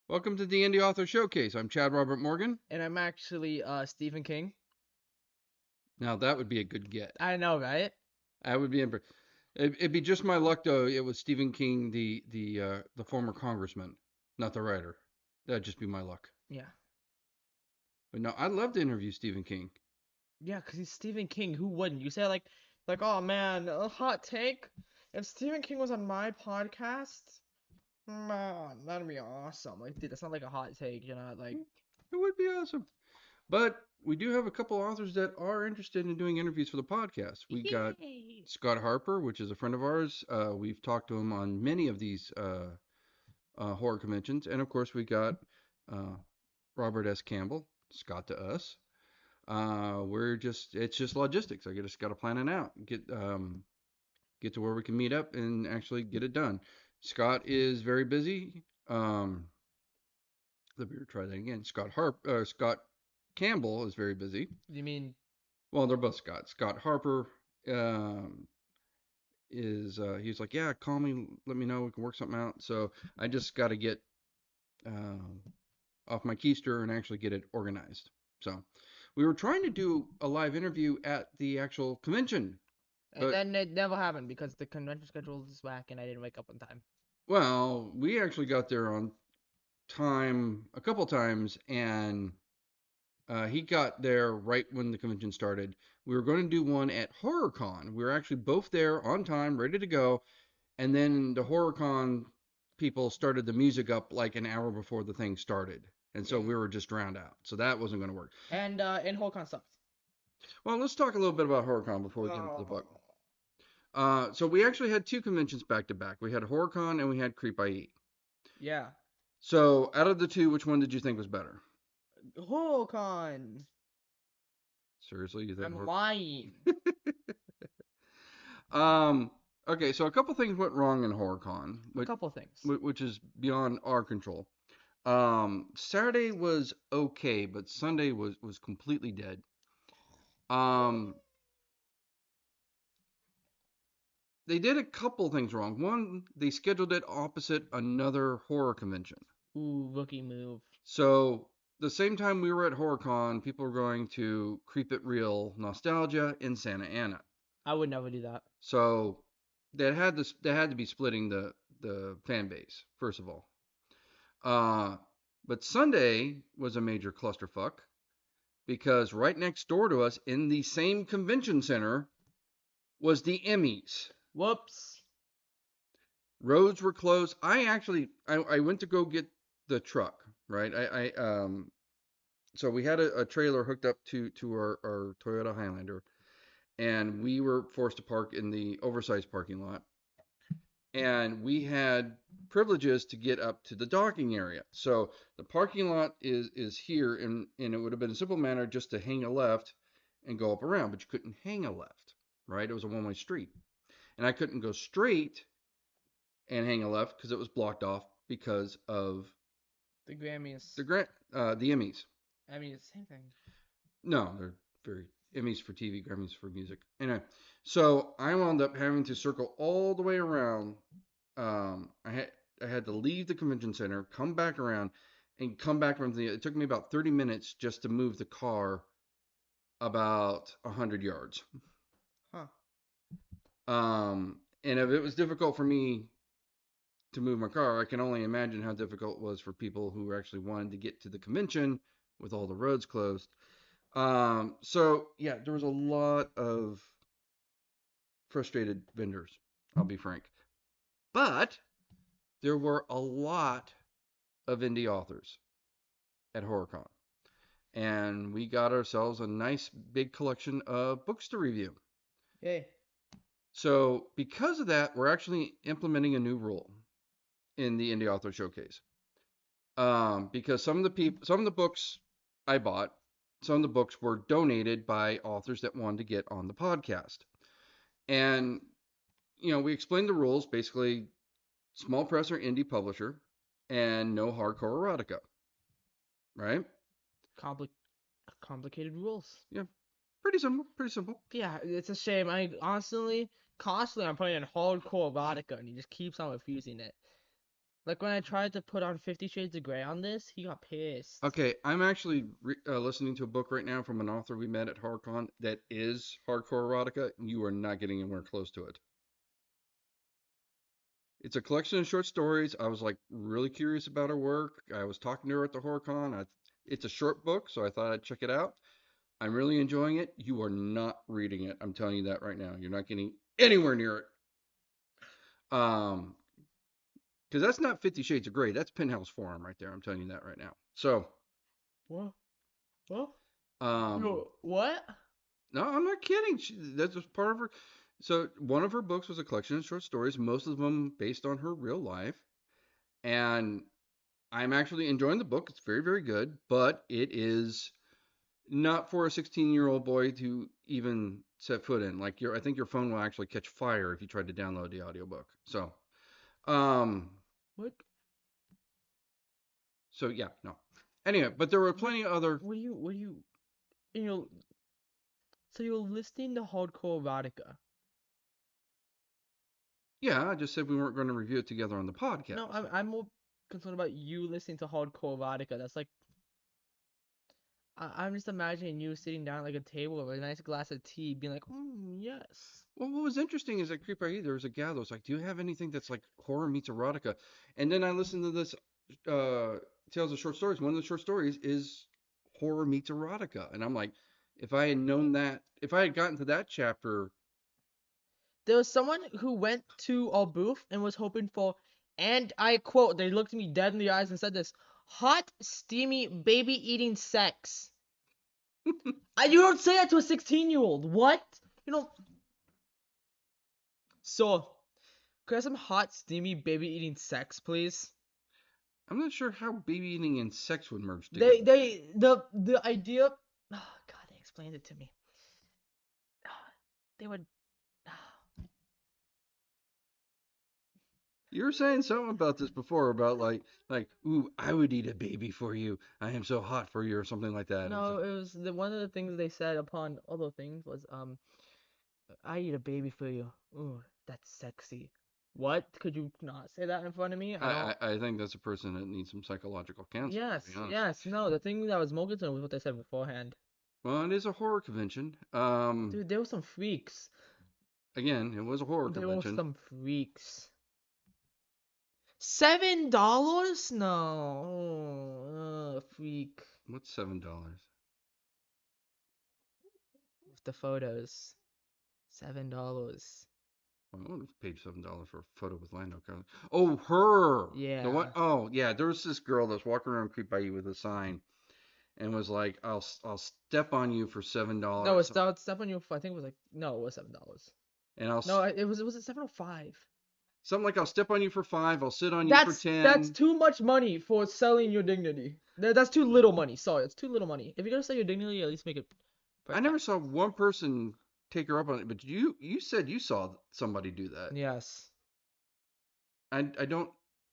Welcome to the Indie Author Showcase. I'm Chad Robert Morgan. And I'm actually Stephen King. Now that would be a good get. I know, right? That would be it'd be just my luck though. It was Stephen King, the former congressman, not the writer. That'd just be my luck. Yeah. But no, I'd love to interview Stephen King. Yeah, because he's Stephen King. Who wouldn't? You say oh man, a hot take. If Stephen King was on my podcast, man, that'd be awesome. Like, dude, that's not like a hot take, like. It would be awesome. But we do have a couple authors that are interested in doing interviews for the podcast. We got Yay! Scott Harper, which is a friend of ours. We've talked to him on many of these horror conventions, and of course we got uh, Robert S. Campbell, Scott to us. It's just logistics. I just got to plan it out, get to where we can meet up and actually get it done. Scott is very busy. Let me try that again. Scott Campbell is very busy. You mean Well, they're both Scott. Scott Harper um, is he's like, yeah, call me, let me know, we can work something out. So I just got to get um, off my keister and actually get it organized. So we were trying to do a live interview at the actual convention, and but then it never happened because the convention schedule is whack and I didn't wake up on time. well, we actually got there on time a couple times, and he got there right when the convention started. We were going to do one at HorrorCon. We were actually both there on time, ready to go, and then the HorrorCon people started the music up like an hour before the thing started. And so Yeah. we were just drowned out. So that wasn't going to work. And Holcon sucked. Well, let's talk a little bit about HorrorCon before we get into the Oh. book. So we actually had two conventions back to back. We had HorrorCon and we had CreepIE. Yeah. So out of the two, which one did you think was better? Holcon. Seriously, you think I'm lying. Um, okay, so a couple things went wrong in HorrorCon, A which couple things. which is beyond our control. Saturday was okay, but Sunday was completely dead. Um, they did a couple things wrong. One, they scheduled it opposite another horror convention. Ooh, rookie move. So the same time we were at HorrorCon, people were going to Creep It Real Nostalgia in Santa Ana. I would never do that. So they had to be splitting the fan base, first of all. Uh, but Sunday was a major clusterfuck because right next door to us in the same convention center was the Emmys. Whoops. Roads were closed. I went to go get the truck, right? So we had a trailer hooked up to our Toyota Highlander, and we were forced to park in the oversized parking lot. And we had privileges to get up to the docking area. So the parking lot is here, and it would have been a simple manner just to hang a left and go up around, but you couldn't hang a left, right? It was a one-way street, and I couldn't go straight and hang a left because it was blocked off because of The Grammys. the Emmys. I mean, it's the same thing. No, they're very Emmys for TV, Grammys for music. Anyway, so I wound up having to circle all the way around. I had to leave the convention center, come back around, and come back from the. It took me about 30 minutes just to move the car about 100 yards. Huh. And if it was difficult for me to move my car, I can only imagine how difficult it was for people who actually wanted to get to the convention with all the roads closed. So yeah, there was a lot of frustrated vendors, I'll be frank. But there were a lot of indie authors at HorrorCon. And we got ourselves a nice big collection of books to review. Yay. So because of that, we're actually implementing a new rule in the Indie Author Showcase. Because some of the books I bought, some of the books were donated by authors that wanted to get on the podcast. And we explained the rules, basically small press or indie publisher and no hardcore erotica. Right? Compli- Complicated rules. Yeah. Pretty simple, pretty simple. Yeah, it's a shame. Constantly I'm putting in hardcore erotica and he just keeps on refusing it. Like when I tried to put on 50 Shades of Grey on this, he got pissed. Okay, I'm actually listening to a book right now from an author we met at HorrorCon that is hardcore erotica. You are not getting anywhere close to it. It's a collection of short stories. I was like really curious about her work. I was talking to her at the HorrorCon. It's a short book, so I thought I'd check it out. I'm really enjoying it. You are not reading it. I'm telling you that right now. You're not getting anywhere near it. Um, because that's not 50 Shades of Grey. That's Penthouse Forum right there. I'm telling you that right now. So, What? What? um, Yo, what? no, I'm not kidding. That's just part of her. So, one of her books was a collection of short stories, most of them based on her real life. And I'm actually enjoying the book. It's very, very good, but it is not for a 16-year-old boy to even set foot in. Like I think your phone will actually catch fire if you tried to download the audiobook. Um, What? so yeah, no. Anyway, but there were What? plenty of other. What do you, you know, so you're listening to hardcore erotica. Yeah, I just said we weren't going to review it together on the No, podcast. I'm more concerned about you listening to hardcore erotica. That's like, I'm just imagining you sitting down at like a table with a nice glass of tea, being like, yes. Well, what was interesting is at CreepIE there was a gal that was like, "Do you have anything that's like horror meets erotica?" And then I listened to this uh, Tales of Short Stories. One of the short stories is horror meets erotica, and I'm like, if I had known that, if I had gotten to that chapter, There was someone who went to our booth and was hoping for, and I quote, they looked me dead in the eyes and said this, hot, steamy, baby-eating sex. You don't say that to a 16-year-old. What? You know, so, could I have some hot, steamy, baby-eating sex, please? I'm not sure how baby eating and sex would merge together. The idea, oh, God, they explained it to me. They would, You were saying something about this before about ooh, I would eat a baby for you. I am so hot for you, or something like that. no, it was one of the things they said upon other things was, I eat a baby for you. Ooh, that's sexy. What? Could you not say that in front of me? I don't. I think that's a person that needs some psychological counseling, to be Yes, honest. yes, no. The thing that was more concerned was what they said beforehand. Well, it is a horror convention. Dude, there were some freaks. Again, it was a horror There were convention. some freaks. $7? No. Freak. What's $7? With the photos. $7. Well, I would have paid $7 for a photo with Lando Calrissian. Oh, her. The Yeah. what? Oh, yeah. There was this girl that's walking around Creep by You with a sign and was like, I'll step on you for No, $7." step on you. I think it was like, no, it was $7. And No, it was a 705. something like, I'll step on you for 5. I'll sit on you for That's 10. too much money for selling your dignity. That's too little money. Sorry, it's too little money. If you're gonna sell your dignity, at least make it. I never saw one person take her up on it, but you said you saw somebody do that. Yes. I don't.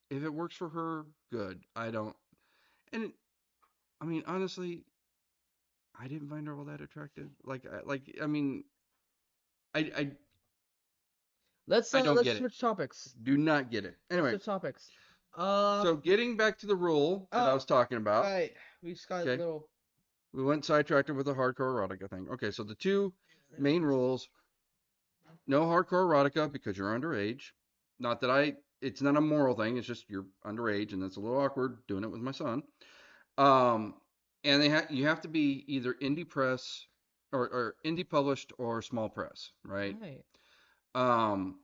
If it works for her, good. I don't. And I mean, honestly, I didn't find her all that attractive. I mean, I Let's I don't let's get it. switch topics. Do not get it. Let's Anyway, switch topics. so getting back to the rule that I Oh, was talking about. right. We just got a Okay, little. we went sidetracked with the hardcore erotica thing. Okay, so the two main rules: no hardcore erotica because you're underage. Not that it's not a moral thing. It's just you're underage, and that's a little awkward doing it with my son. Um, and you have to be either indie press or indie published or small press, right? Right. Um,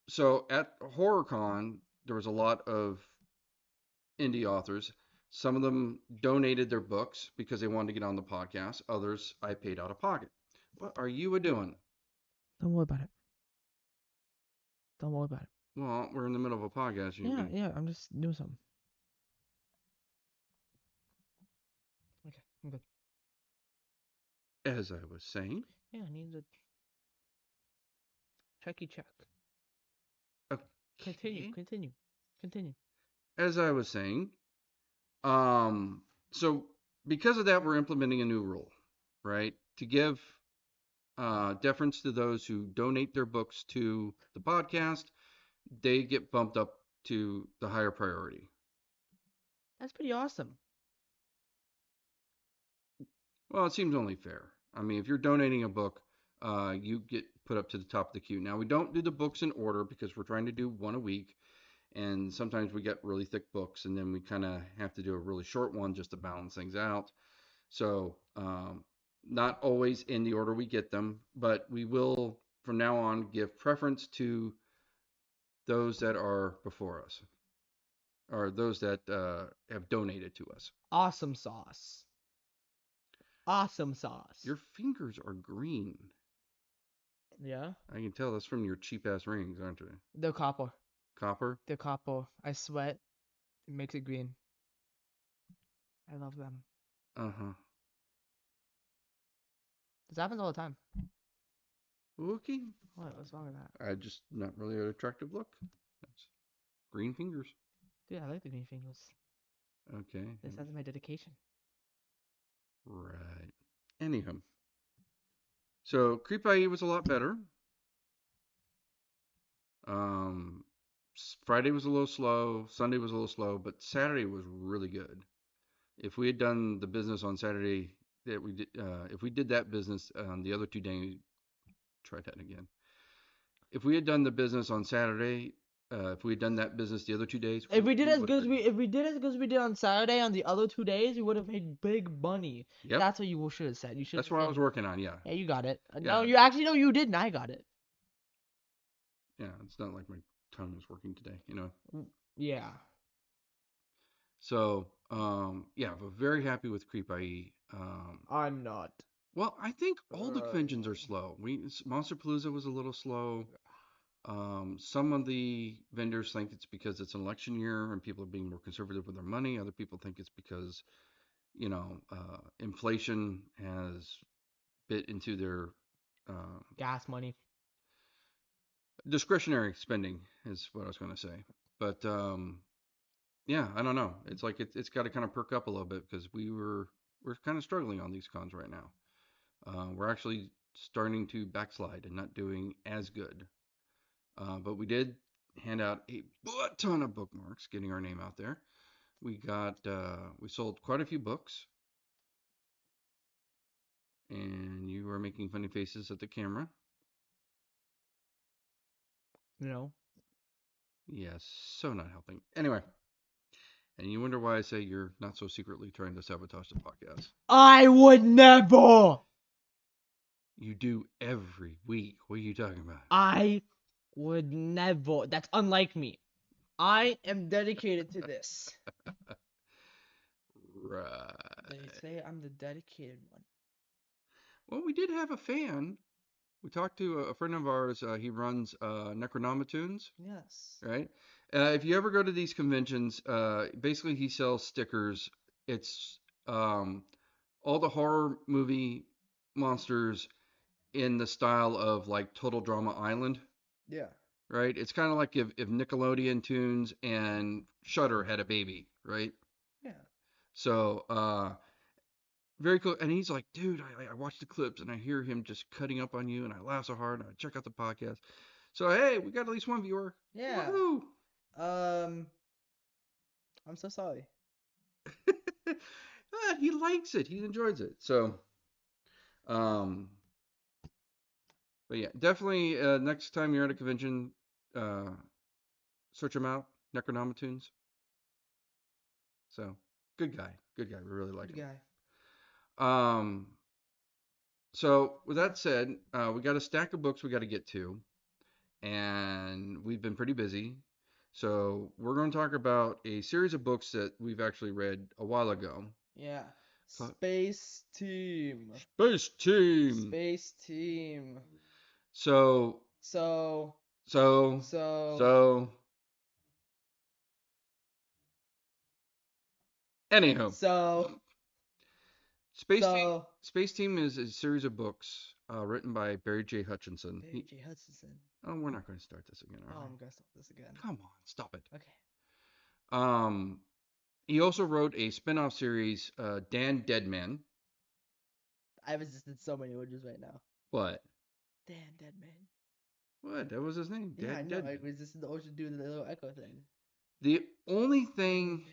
so at HorrorCon, there was a lot of indie authors. Some of them donated their books because they wanted to get on the podcast. Others I paid out of pocket. What are you a doing? Don't worry about it. Don't worry about it. Well, we're in the middle of a podcast. You Yeah, can, yeah. I'm just doing something. Okay, I'm good. as I was saying. Yeah, I need to check. Continue, Okay. continue, continue. As I was saying. So because of that, we're implementing a new rule, right? To give deference to those who donate their books to the podcast, they get bumped up to the higher priority. That's pretty awesome. Well, it seems only fair. I mean, if you're donating a book, you get put up to the top of the queue. Now, we don't do the books in order because we're trying to do one a week. And sometimes we get really thick books, and then we kind of have to do a really short one just to balance things out. So, not always in the order we get them, but we will from now on give preference to those that are before us or those that have donated to us. Awesome sauce. Awesome sauce. Your fingers are green. Yeah. I can tell that's from your cheap ass rings, aren't they? The copper. Copper? The copper. I sweat. It makes it green. I love them. Uh huh. This happens all the time. Okay. What's wrong with that? I just not really an attractive look. That's green fingers. Dude, I like the green fingers. Okay. This has my dedication. Right. Anyhow. So CreepIE was a lot better. Um, Friday was a little slow. Sunday was a little slow, but Saturday was really good. If we had done the business on Saturday that we did, if we did that business the other 2 days, try that again. If we had done the business on Saturday, if we had done that business the other 2 days, If we did we as would good have as been. we did as good as we did on Saturday on the other 2 days, we would have made big money. Yep, That's what you should have said. You should that's have what I said, was working on. Yeah, yeah, you got it. No, yeah, you actually no, you didn't. I got it. yeah. It's not like my tongue was working today, you know. Yeah. So, yeah, but very happy with CreepIE. I'm not. Well, I think all the conventions are Uh, slow. Monster Palooza was a little slow. Some of the vendors think it's because it's an election year and people are being more conservative with their money. Other people think it's because, inflation has bit into their uh, Gas money. discretionary spending, is what I was going to say. But yeah, I don't know. It's like it's got to kind of perk up a little bit because we're kind of struggling on these cons right now. We're actually starting to backslide and not doing as good. But we did hand out a butt ton of bookmarks, getting our name out there. We sold quite a few books, and you were making funny faces at the camera. No. Yes, so not helping. Anyway, and you wonder why I say you're not so secretly trying to sabotage the podcast. I would never. You do every week. What are you talking about? I would never. That's unlike me. I am dedicated to this. They Right. say I'm the dedicated one. Well, we did have a fan. We talked to a friend of ours. He runs Necronomitunes, Yes. right? If you ever go to these conventions, basically he sells stickers. It's um, all the horror movie monsters in the style of like Total Drama Island, Yeah. right? It's kind of like if Nickelodeon Tunes and Shudder had a baby, right? Yeah. So very cool. And he's like, dude, I watch the clips and I hear him just cutting up on you, and I laugh so hard, and I check out the podcast. So hey, we got at least one viewer. Yeah. Woohoo! I'm so sorry. He likes it. He enjoys it. So, um, but yeah, definitely next time you're at a convention, uh, search him out, Necronomitunes. So, good guy. Good guy. We really like Good him. guy. Um, so with that said, we got a stack of books we got to get to, and we've been pretty busy. So we're going to talk about a series of books that we've actually read a while ago. Yeah. Ca- Space Team. Space Team. Space Team. So, So, so, so, so. Anyhow, so, Space Team. so. Space Team is a series of books written by Barry J. Hutchinson. Barry J. Hutchison. Oh, we're not going to start this again, Oh, are I'm we? gonna stop this again. Come on, stop it. Okay. Um, he also wrote a spin-off series, Dan Deadman. I resisted so many urges right now. What? Dan Deadman. What? That was his name. Yeah, I Dan know. I Deadman. resisted the urge to do the little echo thing. The only thing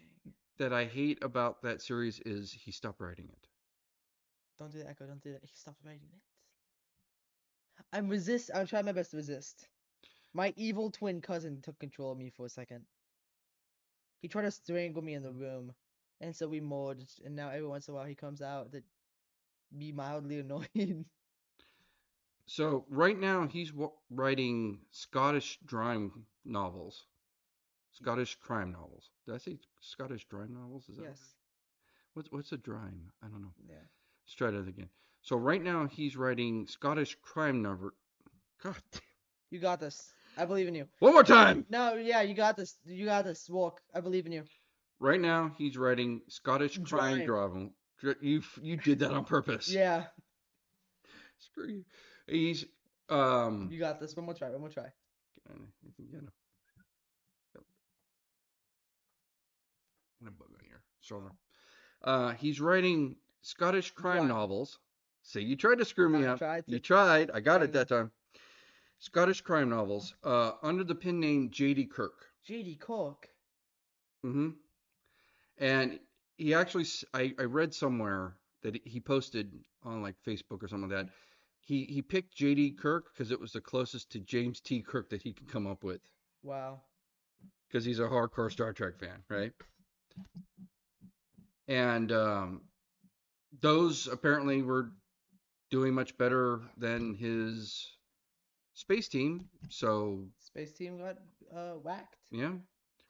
that I hate about that series is he stopped writing it. Don't do that, Echo. Don't do that. He stopped writing it. I'm trying my best to resist. My evil twin cousin took control of me for a second. He tried to strangle me in the room, and so we merged. And now every once in a while he comes out to be mildly annoying. So right now he's writing Scottish crime novels. Scottish crime novels. Did I say Scottish crime novels? Is that right? Yes. What's a drime? I don't know. Yeah. Let's try that again. So right now he's writing Scottish crime novel. God. You got this. I believe in you. One more time. No, yeah, you got this. You got this. Walk. I believe in you. Right now he's writing Scottish crime Drime. novel. You did that on purpose. Yeah. Screw you. He's You got this. One more try. One more try. What a bug on your shoulder. He's writing Scottish crime Drime. novels. See, you tried to screw me I up. tried to. You tried. I got I it that time. Scottish crime novels. Under the pen name J.D. Kirk. J.D. Cork. Mm-hmm. And he actually, I read somewhere that he posted on like Facebook or something like that. He picked J.D. Kirk because it was the closest to James T. Kirk that he could come up with. Wow. Because he's a hardcore Star Trek fan, right? And those apparently were doing much better than his space team. So Space Team got whacked. yeah,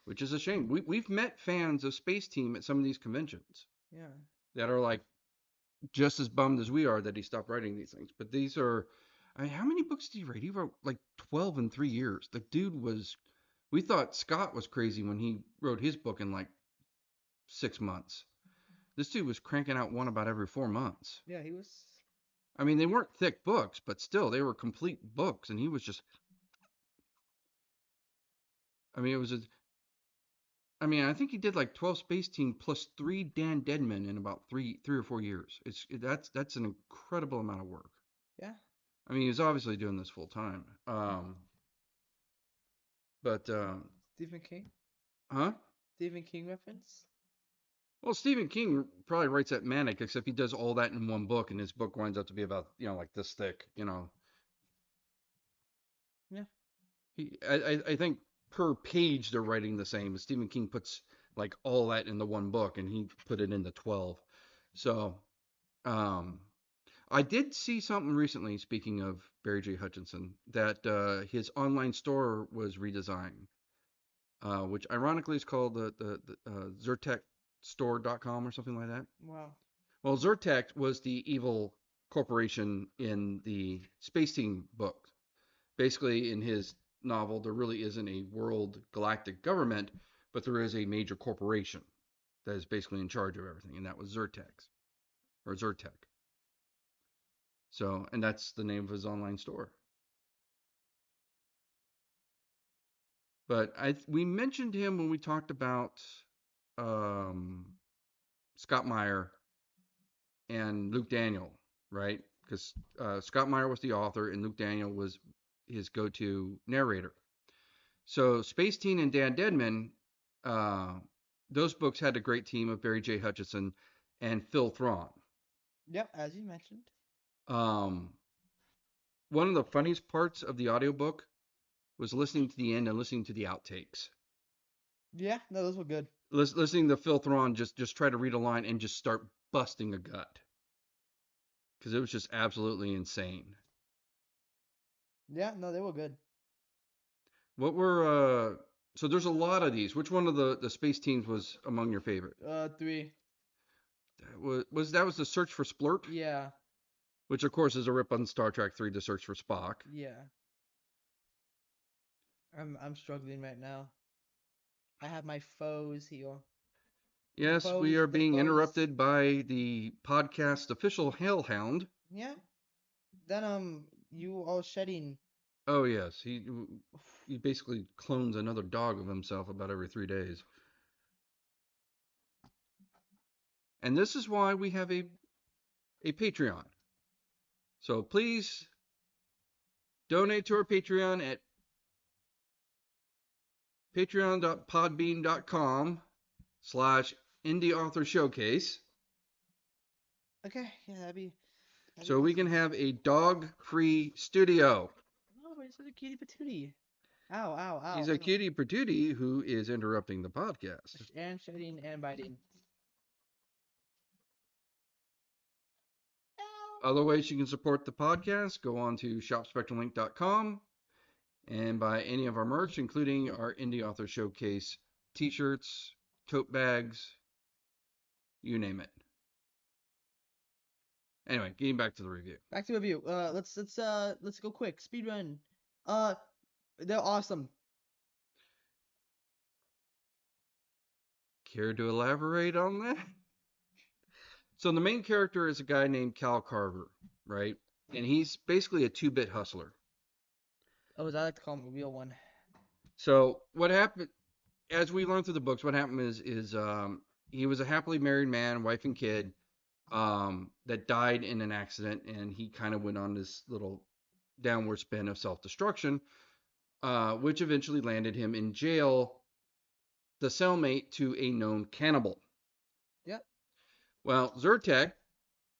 which is a shame. We've met fans of Space Team at some of these conventions Yeah. that are like just as bummed as we are that he stopped writing these things. But these are, I mean, how many books did he write? He wrote like 12 in 3 years. The dude was. We thought Scott was crazy when he wrote his book in like 6 months. This dude was cranking out one about every 4 months. Yeah, he was. I mean, they weren't thick books, but still, they were complete books, and he was just. I mean, it was a. I mean, I think he did like 12 Space Team plus 3 Dan Deadman in about three or 4 years. That's an incredible amount of work. Yeah. I mean, he's obviously doing this full time. But Stephen King. huh? Stephen King reference. Well, Stephen King probably writes that manic, except he does all that in one book, and his book winds up to be about like this thick. Yeah. I think per page they're writing the same. But Stephen King puts like all that in the one book, and he put it into 12. So, um, I did see something recently. Speaking of Barry J. Hutchison, that his online store was redesigned, which ironically is called the ZertekStore.com or something like that. Wow. Well, Zertek was the evil corporation in the Space Team book. Basically, in his novel, there really isn't a world galactic government, but there is a major corporation that is basically in charge of everything, and that was Zertek or Zertek. So, and that's the name of his online store. But we mentioned him when we talked about um, Scott Meyer and Luke Daniel, right? Because Scott Meyer was the author and Luke Daniel was his go-to narrator. So Space Teen and Dan Deadman, uh, those books had a great team of Barry J. Hutchison and Phil Thrawn. Yep, as you mentioned. Um, one of the funniest parts of the audiobook was listening to the end and listening to the outtakes. Yeah, no, those were good. Listening to Phil Thrawn just try to read a line and just start busting a gut because it was just absolutely insane. Yeah, no, they were good. What were so there's a lot of these. Which one of the space teams was among your favorite? 3. That was the Search for Splurt, Yeah, which of course is a rip on Star Trek 3, The Search for Spock. yeah. I'm struggling right now. I have my foes here. Yes, we are The being foes. interrupted by the podcast official Hellhound. Yeah. Then you are shedding. Oh yes, he basically clones another dog of himself about every 3 days. And this is why we have a Patreon. So please donate to our Patreon at patreon.podbean.com/indie author showcase. Okay, yeah, that'd be So we can awesome. have a dog-free studio. No, but it's such a cutie patootie. Ow, ow, ow, He's a ow. cutie patootie who is interrupting the podcast. And shedding and biting. Ow. Other ways you can support the podcast, go on to shopspectrumlink.com and buy any of our merch, including our Indie Author Showcase t-shirts, tote bags, you name it. Anyway, getting back to the review. Back to review. Let's go quick. Speed run. They're awesome. Care to elaborate on that? So the main character is a guy named Cal Carver, right? And he's basically a 2-bit hustler. Oh, as I like to call him, a real one. So what happened, as we learn through the books, what happened is he was a happily married man, wife and kid, that died in an accident, and he kind of went on this little downward spin of self-destruction, which eventually landed him in jail, the cellmate to a known cannibal. Yep. Well, Zyrtec,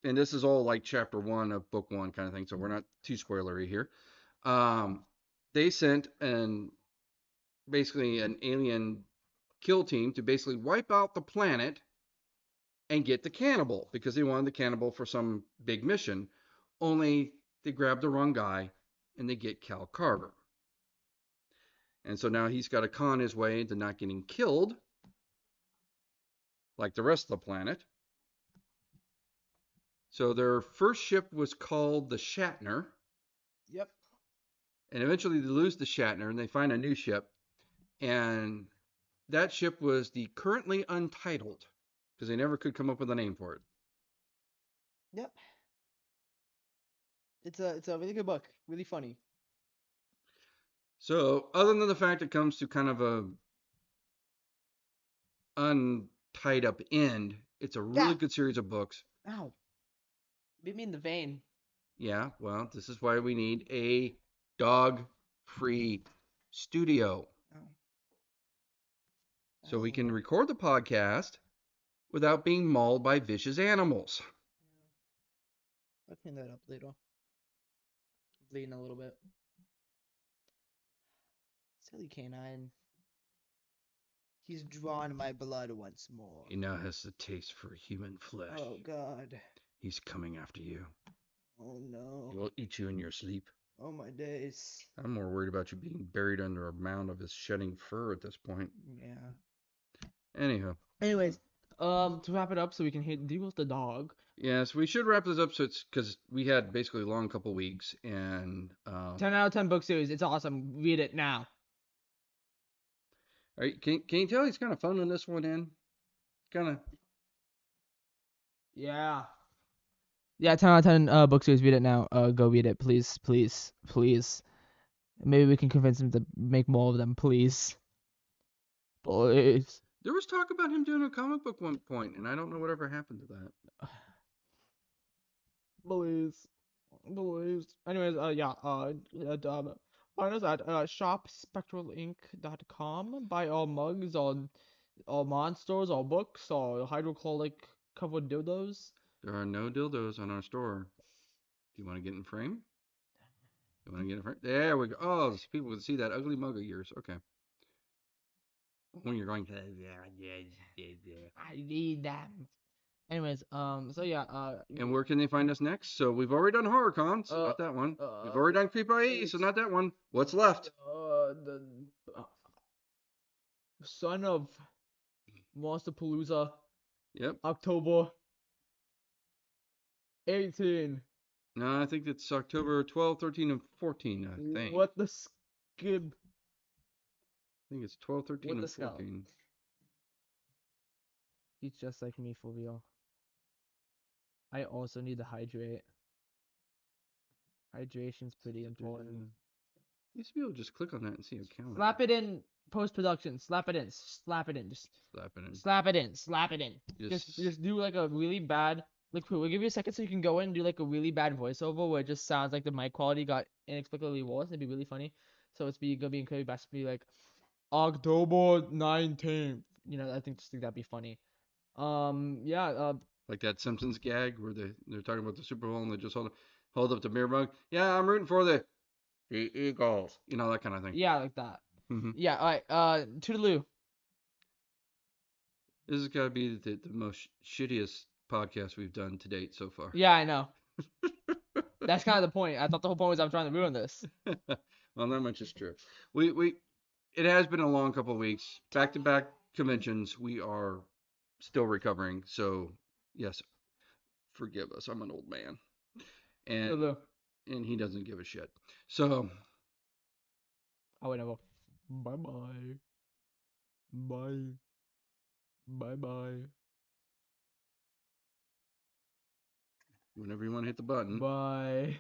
and this is all like chapter 1 of book 1 kind of thing, so we're not too spoilery here. They sent basically an alien kill team to basically wipe out the planet and get the cannibal, because they wanted the cannibal for some big mission. Only they grabbed the wrong guy and they get Cal Carver. And so now he's got to con his way into not getting killed like the rest of the planet. So their first ship was called the Shatner. Yep. And eventually they lose the Shatner and they find a new ship. And that ship was the Currently Untitled, because they never could come up with a name for it. Yep. It's a really good book. Really funny. So other than the fact it comes to kind of a untied up end, it's a really good series of books. Ow. Beat me in the vein. Yeah, well, this is why we need a dog-free studio. Oh. So we can record the podcast without being mauled by vicious animals. I'll clean that up later. Bleeding a little bit. Silly canine. He's drawn my blood once more. He now has the taste for human flesh. Oh, God. He's coming after you. Oh, no. He'll eat you in your sleep. Oh, my days. I'm more worried about you being buried under a mound of his shedding fur at this point. Yeah. Anyhow. Anyways, to wrap it up so we can deal with the dog. Yes, we should wrap this up so it's because we had basically a long couple weeks and 10 out of 10 book series. It's awesome. Read it now. All right, can you tell he's kind of phoning this one in? Kind of. Yeah. Yeah, 10 out of 10 book series. Read it now. Go read it, please, please, please. Maybe we can convince him to make more of them, please. Please. There was talk about him doing a comic book one point, and I don't know whatever happened to that. Please. Anyways, find us at shopspectralinc.com. Buy all mugs, all monsters, all books, all hydrocoloric covered dildos. There are no dildos on our store. Do you want to get in frame? You want to get in frame? There we go. Oh, so people can see that ugly mug of yours. Okay. When you're going, I need them. Anyways, so yeah, and where can they find us next? So we've already done HorrorCon, so not that one. We've already done CreepIE, so not that one. What's left? The son of Monsterpalooza. Yep. October 18. No, I think it's October 12, 13, and 14, I think. What the skib? I think it's 12, 13, What and the skull? 14. He's just like me for real. I also need to hydrate. Hydration's pretty important. You should be able to just click on that and see a calendar. Slap it in post-production. Slap it in. Slap it in. Just Slap it in. slap it in. Slap it in. Just Just do like a really bad. Like, we'll give you a second so you can go in and do like a really bad voiceover where it just sounds like the mic quality got inexplicably worse. It'd be really funny. So it's gonna be incredibly best to be like, October 19th. I just think that'd be funny. Yeah. Like that Simpsons gag where they're talking about the Super Bowl and they just hold up the beer mug. Yeah, I'm rooting for the Eagles. That kind of thing. Yeah, like that. Hmm. Yeah. All right. Toodaloo. This has got to be the most shittiest podcast we've done to date so far. Yeah, I know. That's kind of the point. I thought the whole point was I'm trying to ruin this. Well, that much is true. We it has been a long couple of weeks. Back to back conventions. We are still recovering. So yes, forgive us. I'm an old man, and Toodaloo. and he doesn't give a shit. So Oh, wait, no. Bye bye. Bye. Bye bye. whenever you want to hit the button. Bye.